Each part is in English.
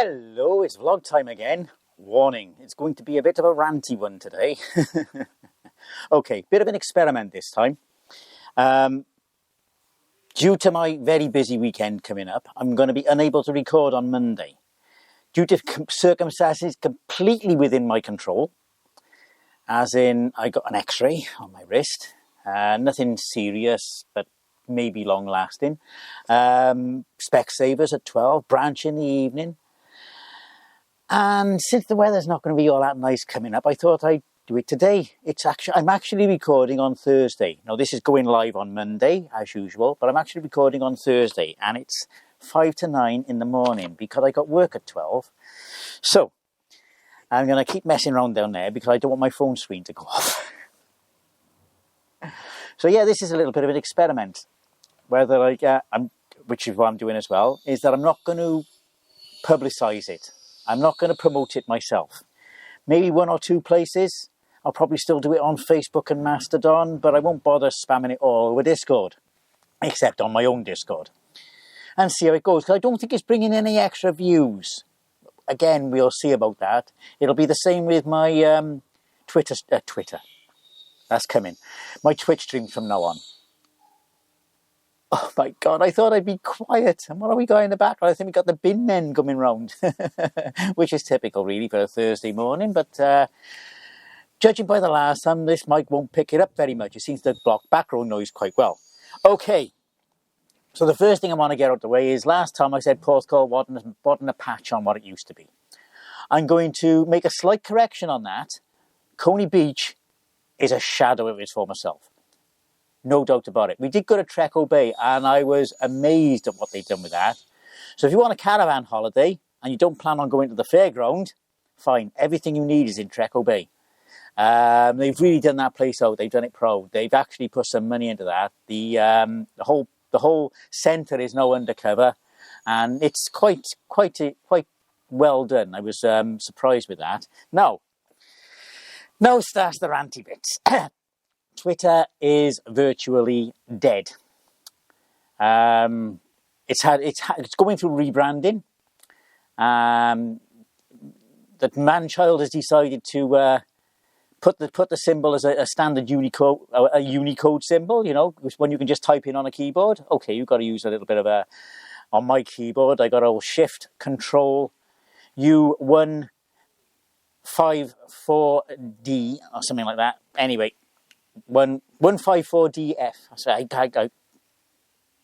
Hello, it's vlog time again. Warning, it's going to be a bit of a ranty one today. Okay, bit of an experiment this time. Due to my very busy weekend coming up, I'm going to be unable to record on Monday. Due to circumstances completely within my control. As in, I got an x-ray on my wrist. Nothing serious, but maybe long lasting. Specsavers at 12, branch in the evening. And since the weather's not going to be all that nice coming up, I thought I'd do it today. I'm actually recording on Thursday. Now, this is going live on Monday, as usual, but I'm actually recording on Thursday, and it's 5 to 9 in the morning because I got work at 12. So, I'm going to keep messing around down there because I don't want my phone screen to go off. So, yeah, this is a little bit of an experiment. Which is what I'm doing as well, is that I'm not going to publicise it. I'm not going to promote it myself. Maybe one or two places. I'll probably still do it on Facebook and Mastodon, but I won't bother spamming it all over Discord, except on my own Discord. And see how it goes, because I don't think it's bringing any extra views. Again, we'll see about that. It'll be the same with my Twitter. That's coming. My Twitch stream from now on. Oh my God, I thought I'd be quiet. And what have we got in the background? I think we got the bin men coming round, which is typical really for a Thursday morning. But judging by the last time, this mic won't pick it up very much. It seems to block background noise quite well. Okay, so the first thing I want to get out of the way is last time I said Porthcawl wasn't a patch on what it used to be. I'm going to make a slight correction on that. Coney Beach is a shadow of its former self. No doubt about it. We did go to Treco Bay and I was amazed at what they've done with that. So if you want a caravan holiday and you don't plan on going to the fairground, fine. Everything you need is in Treco Bay. They've really done that place out. They've done it proud. They've actually put some money into that. The whole centre is now undercover and it's quite well done. I was surprised with that. Now starts the ranty bits. Twitter is virtually dead. It's going through rebranding. The man-child has decided to put the symbol as a standard Unicode symbol. You know, one you can just type in on a keyboard. Okay, you've got to use a little bit of on my keyboard. I got all Shift Control U154D or something like that. Anyway. 154DF.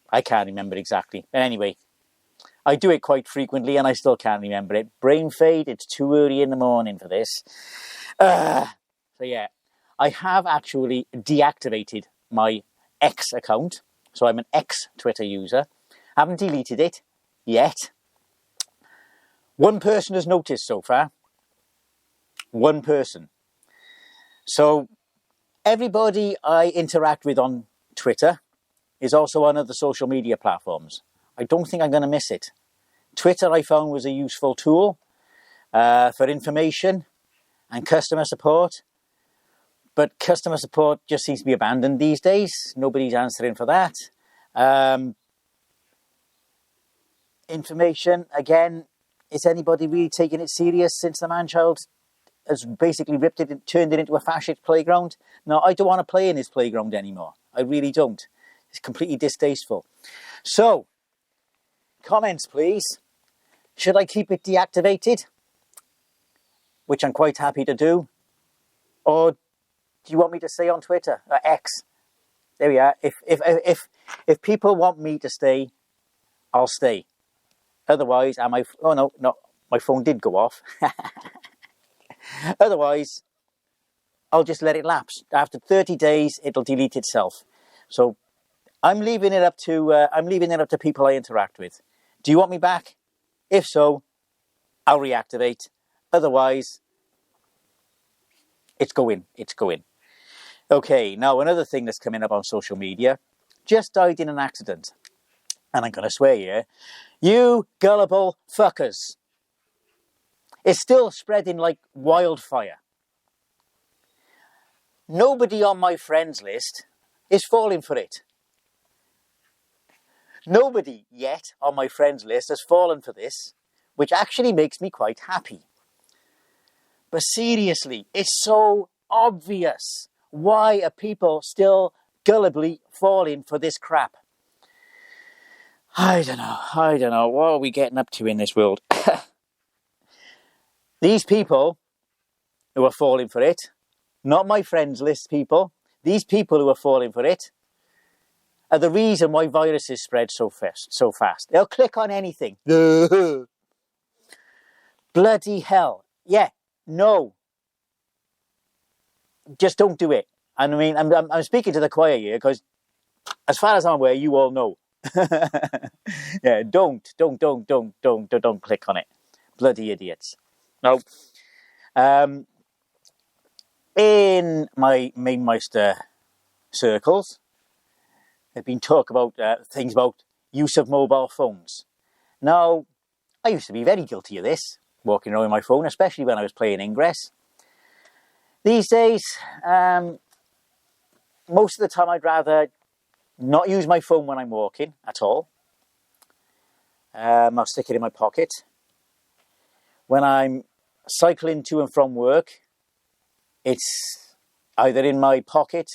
I can't remember exactly. But anyway, I do it quite frequently and I still can't remember it. Brain fade, it's too early in the morning for this. So yeah, I have actually deactivated my X account. So I'm an X-Twitter user. I haven't deleted it yet. One person has noticed so far. One person. So everybody I interact with on Twitter is also on other social media platforms. I don't think I'm going to miss it. Twitter I found was a useful tool for information and customer support. But customer support just seems to be abandoned these days. Nobody's answering for that. Information, again, is anybody really taking it serious since the man-child has basically ripped it and turned it into a fascist playground? No, I don't want to play in this playground anymore. I really don't. It's completely distasteful. So, comments please. Should I keep it deactivated? Which I'm quite happy to do. Or do you want me to stay on Twitter? X. There we are. If people want me to stay, I'll stay. Otherwise, my phone did go off. Otherwise, I'll just let it lapse. After 30 days, it'll delete itself. So I'm leaving it up to people I interact with. Do you want me back? If so, I'll reactivate. Otherwise, it's going. Okay, now another thing that's coming up on social media. Just died in an accident. And I'm going to swear here. You gullible fuckers. It's still spreading like wildfire. Nobody on my friends list is falling for it. Nobody yet on my friends list has fallen for this. which actually makes me quite happy. But seriously, it's so obvious. Why are people still gullibly falling for this crap? I don't know. What are we getting up to in this world? These people who are falling for it, not my friends list people, these people who are falling for it are the reason why viruses spread so fast. They'll click on anything. Bloody hell. Yeah, no. Just don't do it. And I mean, I'm speaking to the choir here because as far as I'm aware, you all know. Yeah, don't click on it. Bloody idiots. Now, in my Mainmeister circles, there's been talk about things about use of mobile phones. Now, I used to be very guilty of this, walking around with my phone, especially when I was playing Ingress. These days, most of the time I'd rather not use my phone when I'm walking at all. I'll stick it in my pocket. When I'm cycling to and from work, it's either in my pocket,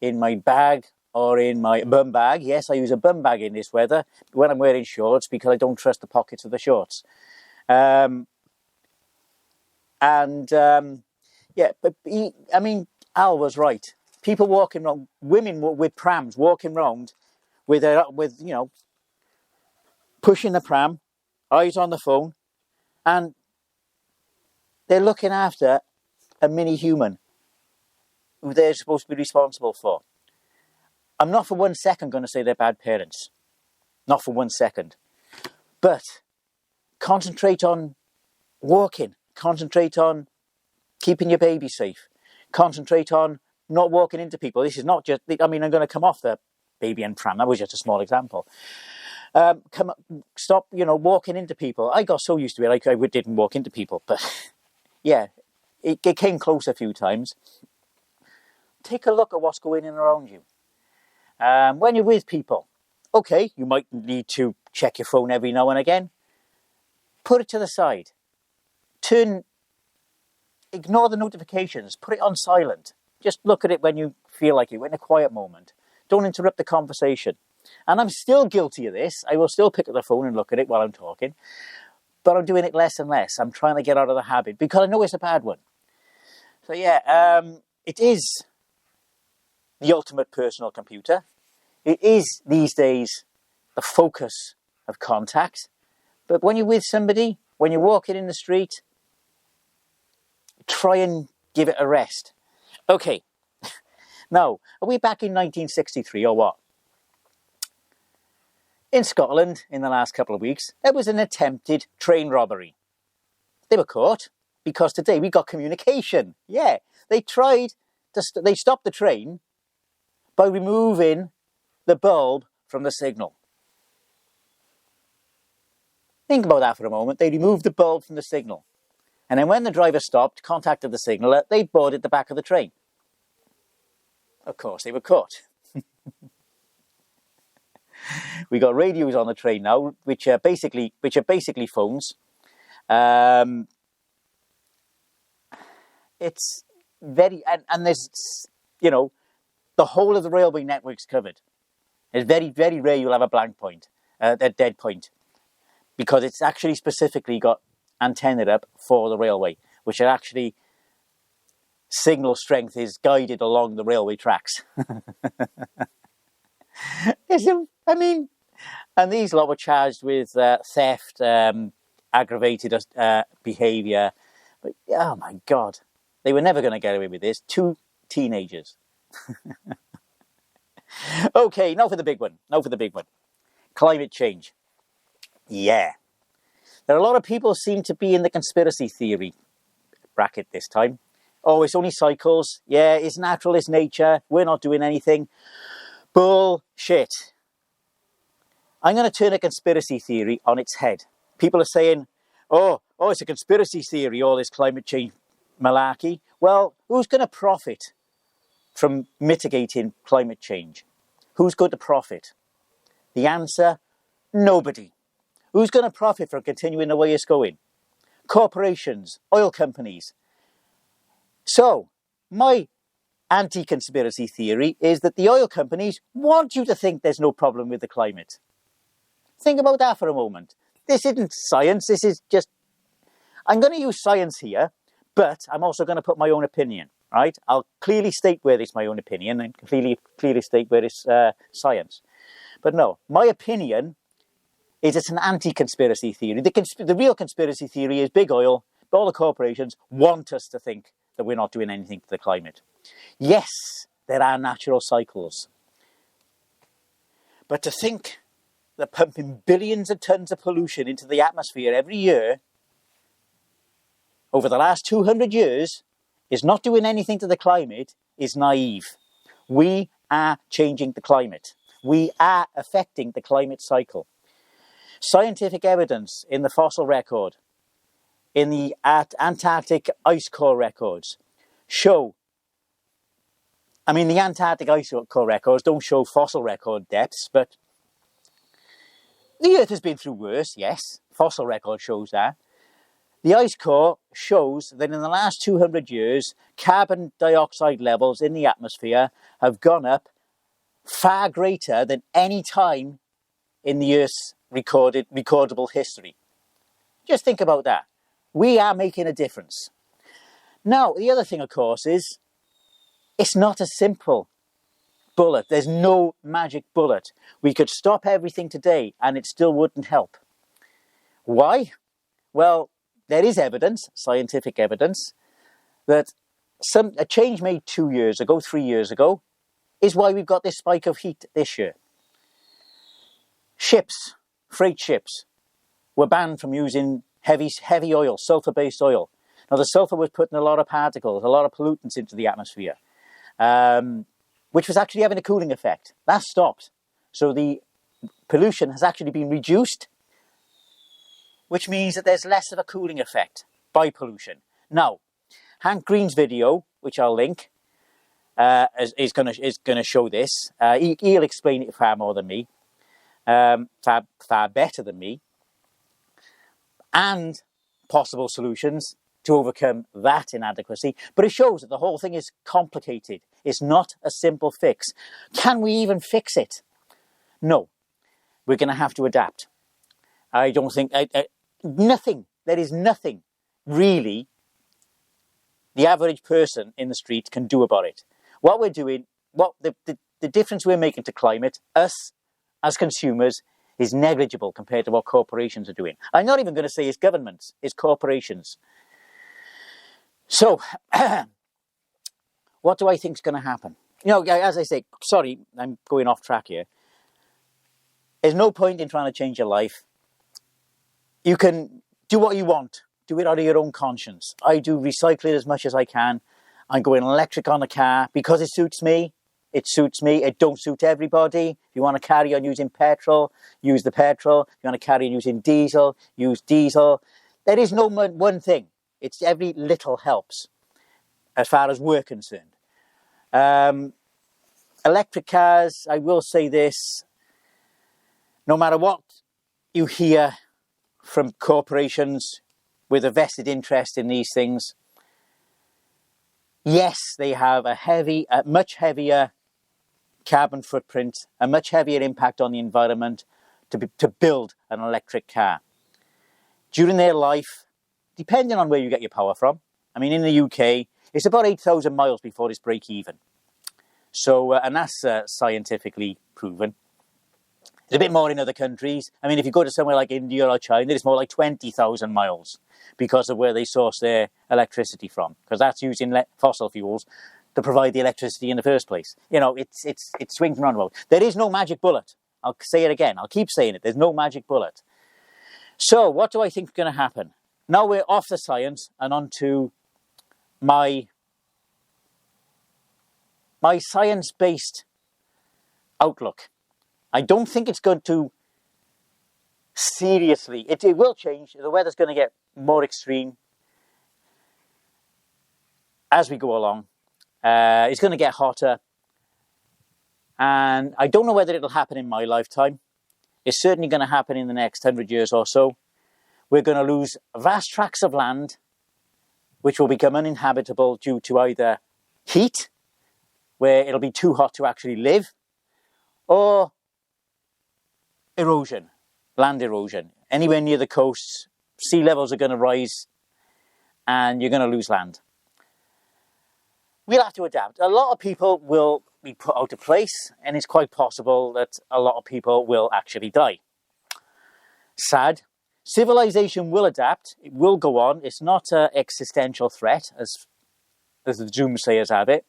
in my bag, or in my bum bag. Yes, I use a bum bag in this weather when I'm wearing shorts because I don't trust the pockets of the shorts. Yeah, but Al was right. People walking around, women with prams walking around with pushing the pram, eyes on the phone, and they're looking after a mini human who they're supposed to be responsible for. I'm not for 1 second going to say they're bad parents. Not for 1 second. But concentrate on walking. Concentrate on keeping your baby safe. Concentrate on not walking into people. This is not just, I'm going to come off the baby and pram. That was just a small example. Stop, walking into people. I got so used to it, I didn't walk into people. But yeah, it came close a few times. Take a look at what's going on around you. When you're with people, okay, you might need to check your phone every now and again. Put it to the side. Ignore the notifications. Put it on silent. Just look at it when you feel like it, in a quiet moment. Don't interrupt the conversation. And I'm still guilty of this. I will still pick up the phone and look at it while I'm talking. But I'm doing it less and less. I'm trying to get out of the habit because I know it's a bad one. So yeah, it is the ultimate personal computer. It is, these days, the focus of contact. But when you're with somebody, when you're walking in the street, try and give it a rest. Okay, now, are we back in 1963 or what? In Scotland, in the last couple of weeks, there was an attempted train robbery. They were caught because today we got communication. Yeah, they stopped the train by removing the bulb from the signal. Think about that for a moment. They removed the bulb from the signal. And then when the driver stopped, contacted the signaller, they boarded the back of the train. Of course, they were caught. We got radios on the train now, which are basically phones. It's very, and there's, the whole of the railway network's covered. It's very, very rare you'll have a blank point, a dead point, because it's actually specifically got antenna up for the railway, which are actually signal strength is guided along the railway tracks. And these lot were charged with theft, aggravated behaviour. But, oh my God, they were never going to get away with this. 2 teenagers. Okay, now for the big one. Climate change. Yeah. There are a lot of people seem to be in the conspiracy theory bracket this time. Oh, it's only cycles. Yeah, it's natural, it's nature. We're not doing anything. Bullshit. I'm going to turn a conspiracy theory on its head. People are saying, oh, it's a conspiracy theory, all this climate change malarkey. Well, who's going to profit from mitigating climate change? Who's going to profit? The answer, nobody. Who's going to profit from continuing the way it's going? Corporations, oil companies. So, my anti-conspiracy theory is that the oil companies want you to think there's no problem with the climate. Think about that for a moment. This isn't science, this is just... I'm going to use science here, but I'm also going to put my own opinion, right? I'll clearly state where it's my own opinion and clearly state where it's science. But no, my opinion is it's an anti-conspiracy theory. The real conspiracy theory is big oil, all the corporations want us to think that we're not doing anything to the climate. Yes, there are natural cycles. But to think that pumping billions of tons of pollution into the atmosphere every year over the last 200 years is not doing anything to the climate is naive. We are changing the climate. We are affecting the climate cycle. Scientific evidence in the fossil record, in the Antarctic ice core records, show... I mean, the Antarctic ice core records don't show fossil record depths, but the Earth has been through worse, yes. Fossil record shows that. The ice core shows that in the last 200 years, carbon dioxide levels in the atmosphere have gone up far greater than any time in the Earth's recordable history. Just think about that. We are making a difference. Now, the other thing, of course, is it's not a simple bullet. There's no magic bullet. We could stop everything today and it still wouldn't help. Why? Well, there is evidence, scientific evidence, that a change made 2 years ago, 3 years ago, is why we've got this spike of heat this year. Ships, freight ships, were banned from using heavy oil, sulfur-based oil. Now, the sulfur was putting a lot of particles, a lot of pollutants into the atmosphere, which was actually having a cooling effect. That stopped. So the pollution has actually been reduced, which means that there's less of a cooling effect by pollution. Now, Hank Green's video, which I'll link, is going to show this. He'll explain it far more than me, far better than me, and possible solutions to overcome that inadequacy. But it shows that the whole thing is complicated. It's not a simple fix. Can we even fix it? No. We're going to have to adapt. I don't think... there is nothing really the average person in the street can do about it. What we're doing, the difference we're making to climate, us as consumers, is negligible compared to what corporations are doing. I'm not even going to say it's governments, it's corporations. So, what do I think is going to happen? You know, as I say, sorry, I'm going off track here. There's no point in trying to change your life. You can do what you want. Do it out of your own conscience. I do recycle it as much as I can. I'm going electric on the car because it suits me. It suits me. It don't suit everybody. If you want to carry on using petrol, use the petrol. If you want to carry on using diesel, use diesel. There is no one thing. It's every little helps as far as we're concerned. Electric cars, I will say this, no matter what you hear from corporations with a vested interest in these things, yes, they have a much heavier carbon footprint, a much heavier impact on the environment to build an electric car. During their life, depending on where you get your power from, I mean, in the UK, it's about 8,000 miles before it's break even. So, and that's scientifically proven. It's a bit more in other countries. I mean, if you go to somewhere like India or China, it's more like 20,000 miles because of where they source their electricity from, because that's using fossil fuels to provide the electricity in the first place. You know, it swings and roundabouts. There is no magic bullet. I'll say it again. I'll keep saying it. There's no magic bullet. So what do I think is going to happen? Now we're off the science and onto my science-based outlook. I don't think it's going to seriously... It will change. The weather's going to get more extreme as we go along. It's going to get hotter. And I don't know whether it'll happen in my lifetime. It's certainly going to happen in the next 100 years or so. We're going to lose vast tracts of land, which will become uninhabitable due to either heat, where it'll be too hot to actually live, or erosion, land erosion. Anywhere near the coasts, sea levels are going to rise and you're going to lose land. We'll have to adapt. A lot of people will be put out of place, and it's quite possible that a lot of people will actually die. Sad. Civilization will adapt. It will go on. It's not an existential threat, as the doomsayers have it.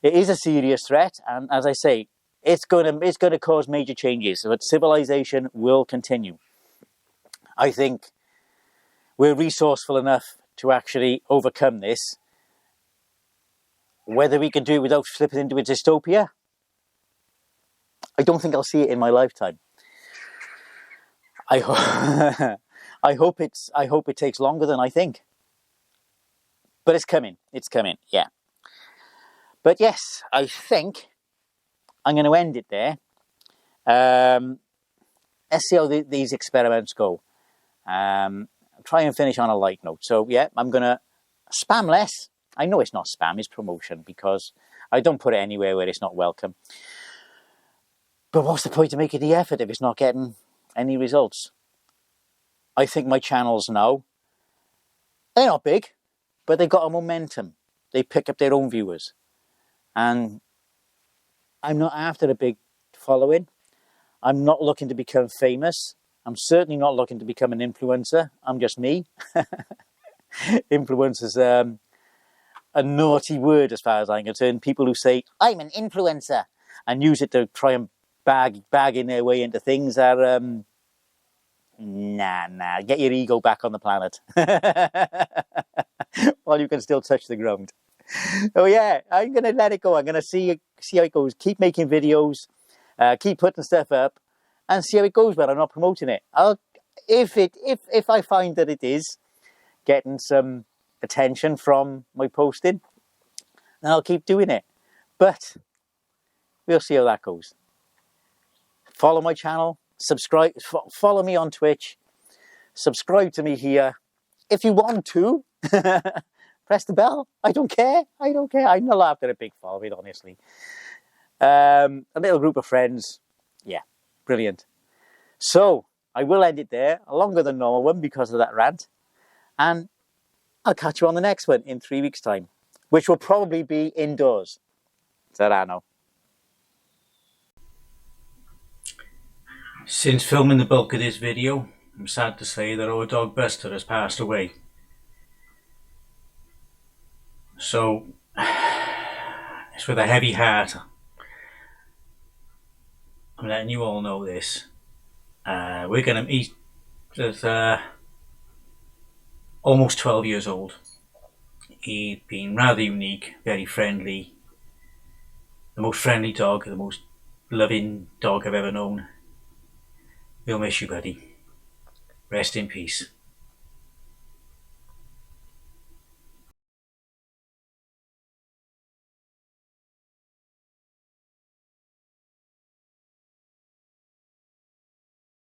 It is a serious threat, and as I say, it's going to cause major changes, but civilization will continue. I think we're resourceful enough to actually overcome this. Whether we can do it without slipping into a dystopia, I don't think I'll see it in my lifetime. I hope it takes longer than I think. But it's coming, yeah. But yes, I think I'm going to end it there. Let's see how these experiments go. Try and finish on a light note. So yeah, I'm going to spam less. I know it's not spam, it's promotion, because I don't put it anywhere where it's not welcome. But what's the point of making the effort if it's not getting any results? I think my channels now, they're not big, but they've got a momentum. They pick up their own viewers. And I'm not after a big following. I'm not looking to become famous. I'm certainly not looking to become an influencer. I'm just me. Influencer's a naughty word as far as I'm concerned. People who say, I'm an influencer, and use it to try and bag in their way into things are, nah, get your ego back on the planet. While you can still touch the ground. Oh yeah, I'm going to let it go. I'm going to see how it goes. Keep making videos, keep putting stuff up, and see how it goes, but I'm not promoting it. If I find that it is getting some attention from my posting, then I'll keep doing it. But we'll see how that goes. Follow my channel, subscribe, follow me on Twitch, subscribe to me here. If you want to, press the bell. I don't care. I'm not after a big following, honestly. A little group of friends. Yeah, brilliant. So I will end it there, a longer than normal one because of that rant. And I'll catch you on the next one in 3 weeks' time, which will probably be indoors. Ta-ra now. Since filming the bulk of this video, I'm sad to say that our dog Buster has passed away. So, it's with a heavy heart I'm letting you all know this. We're going to meet with almost 12 years old. He'd been rather unique, very friendly, the most friendly dog, the most loving dog I've ever known. We'll miss you, buddy. Rest in peace.